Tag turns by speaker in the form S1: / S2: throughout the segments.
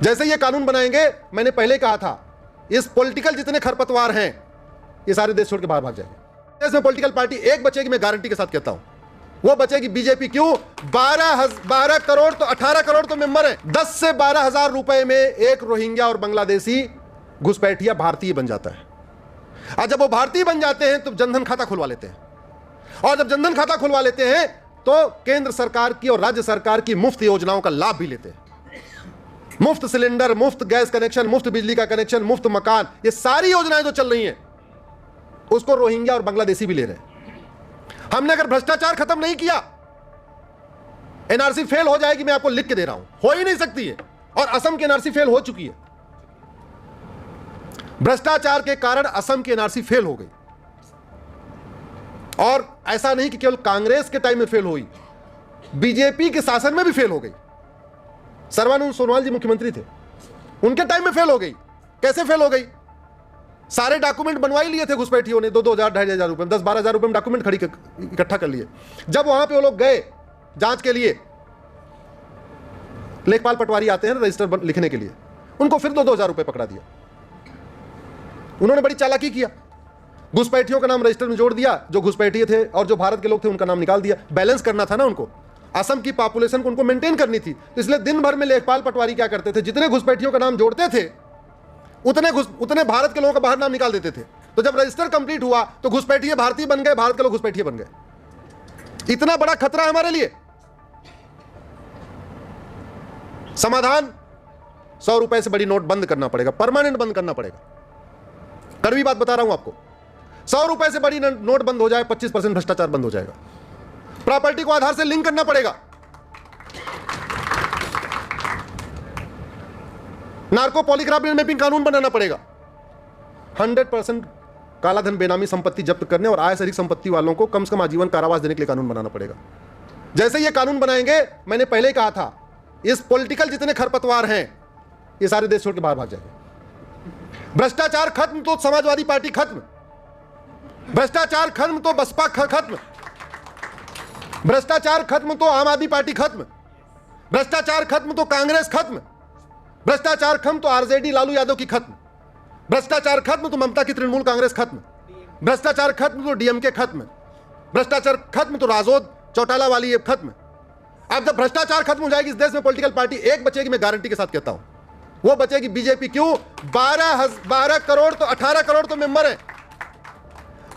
S1: जैसे ये कानून बनाएंगे, मैंने पहले कहा था, इस पॉलिटिकल जितने खरपतवार हैं ये सारे देश छोड़ के बाहर भाग जाएंगे। इसमें पॉलिटिकल पार्टी एक बचेगी, मैं गारंटी के साथ कहता हूं, वो बचेगी बीजेपी। क्यों? 12 करोड़ तो 18 करोड़ तो मेंबर है। 10 से 12 हजार रुपए में एक रोहिंग्या और बांग्लादेशी घुसपैठिया भारतीय बन जाता है। और जब वो भारतीय बन जाते हैं तो जनधन खाता खुलवा लेते हैं, और जब जनधन खाता खुलवा लेते हैं तो केंद्र सरकार की और राज्य सरकार की मुफ्त योजनाओं का लाभ भी लेते हैं। मुफ्त सिलेंडर, मुफ्त गैस कनेक्शन, मुफ्त बिजली का कनेक्शन, मुफ्त मकान, ये सारी योजनाएं जो चल रही हैं उसको रोहिंग्या और बांग्लादेशी भी ले रहे हैं। हमने अगर भ्रष्टाचार खत्म नहीं किया, एनआरसी फेल हो जाएगी, मैं आपको लिख के दे रहा हूं, हो ही नहीं सकती है। और असम की एनआरसी फेल हो चुकी है। भ्रष्टाचार के कारण असम की एनआरसी फेल हो गई। और ऐसा नहीं कि केवल कांग्रेस के टाइम में फेल हुई, बीजेपी के शासन में भी फेल हो गई। सर्बानंद सोनोवाल जी मुख्यमंत्री थे, उनके टाइम में फेल हो गई। कैसे फेल हो गई? सारे डॉक्यूमेंट बनवा ही लिए थे घुसपैठियों ने, 2-2 हजार, 2,500 रुपए, 10-12 हजार रुपए में डॉक्यूमेंट खड़ी इकट्ठा कर लिए। जब वहां पे वो लोग गए जांच के लिए, लेखपाल पटवारी आते हैं रजिस्टर लिखने के लिए, उनको फिर 2-2 हजार रुपए पकड़ा दिया। उन्होंने बड़ी चालाकी किया, घुसपैठियों का नाम रजिस्टर में जोड़ दिया, जो घुसपैठिए थे और जो भारत के लोग थे उनका नाम निकाल दिया। बैलेंस करना था ना उनको, असम की पॉपुलेशन को उनको मेंटेन करनी थी। तो इसलिए दिन भर में लेखपाल पटवारी क्या करते थे, जितने घुसपैठियों का नाम जोड़ते थे उतने भारत के लोगों का बाहर नाम निकाल देते थे। तो जब रजिस्टर कंप्लीट हुआ तो घुसपैठिए भारतीय बन गए, भारत के लोग घुसपैठिए बन गए। इतना बड़ा खतरा है हमारे लिए। समाधान, 100 रुपए से बड़ी नोट बंद करना पड़ेगा, परमानेंट बंद करना पड़ेगा। कड़वी बात बता रहा हूं आपको, 100 रुपए से बड़ी नोट बंद हो जाए, 25% भ्रष्टाचार बंद हो जाएगा। प्रॉपर्टी को आधार से लिंक करना पड़ेगा। नार्को पॉलीग्राफ मैपिंग कानून बनाना पड़ेगा। 100% कालाधन, बेनामी संपत्ति जब्त करने और आय से अधिक संपत्ति वालों को कम से कम आजीवन कारावास देने के लिए कानून बनाना पड़ेगा। जैसे ये कानून बनाएंगे, मैंने पहले कहा था, इस पॉलिटिकल जितने खरपतवार हैं ये सारे देश छोड़ के बाहर भाग जाएंगे। भ्रष्टाचार खत्म तो समाजवादी पार्टी खत्म, भ्रष्टाचार खत्म तो बसपा खत्म, भ्रष्टाचार खत्म तो आम आदमी पार्टी खत्म, भ्रष्टाचार खत्म तो कांग्रेस खत्म, भ्रष्टाचार खत्म तो आरजेडी लालू यादव की खत्म, भ्रष्टाचार खत्म तो ममता की तृणमूल कांग्रेस खत्म, भ्रष्टाचार खत्म तो डीएमके खत्म, भ्रष्टाचार खत्म तो राजद चौटाला वाली खत्म। अब जब भ्रष्टाचार खत्म हो जाएगी इस देश में, पॉलिटिकल पार्टी एक बचेगी, मैं गारंटी के साथ कहता हूं, वो बचेगी बीजेपी। क्यों? 12 करोड़ तो 18 करोड़ तो मेंबर है।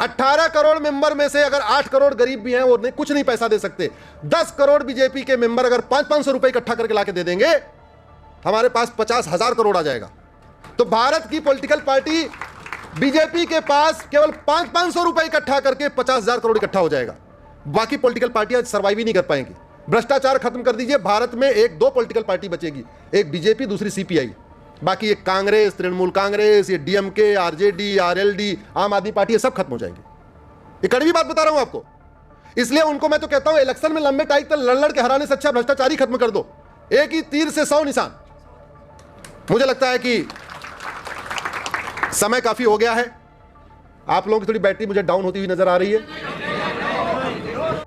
S1: 18 करोड़ मेंबर में से अगर 8 करोड़ गरीब भी हैं, वो कुछ नहीं पैसा दे सकते। 10 करोड़ बीजेपी के मेंबर अगर 500 रुपए इकट्ठा करके लाके दे देंगे, हमारे पास 50,000 करोड़ आ जाएगा। तो भारत की पॉलिटिकल पार्टी बीजेपी के पास केवल 500 रुपए इकट्ठा करके 50,000 करोड़ इकट्ठा हो जाएगा। बाकी पॉलिटिकल पार्टियां सर्वाइव ही नहीं कर पाएंगी। भ्रष्टाचार खत्म कर दीजिए, भारत में 1-2 पॉलिटिकल पार्टी बचेगी, एक बीजेपी, दूसरी सीपीआई। बाकी ये कांग्रेस, तृणमूल कांग्रेस, ये डीएमके, आरजेडी, आरएलडी, आम आदमी पार्टी, ये सब खत्म हो जाएंगी। ये कड़वी बात बता रहा हूं आपको। इसलिए उनको मैं तो कहता हूं, इलेक्शन में लंबे टाइम तक लड़ के हराने से अच्छा भ्रष्टाचार ही खत्म कर दो। एक ही तीर से 100 निशान। मुझे लगता है कि समय काफी हो गया है। आप लोगों की थोड़ी बैटरी मुझे डाउन होती हुई नजर आ रही है।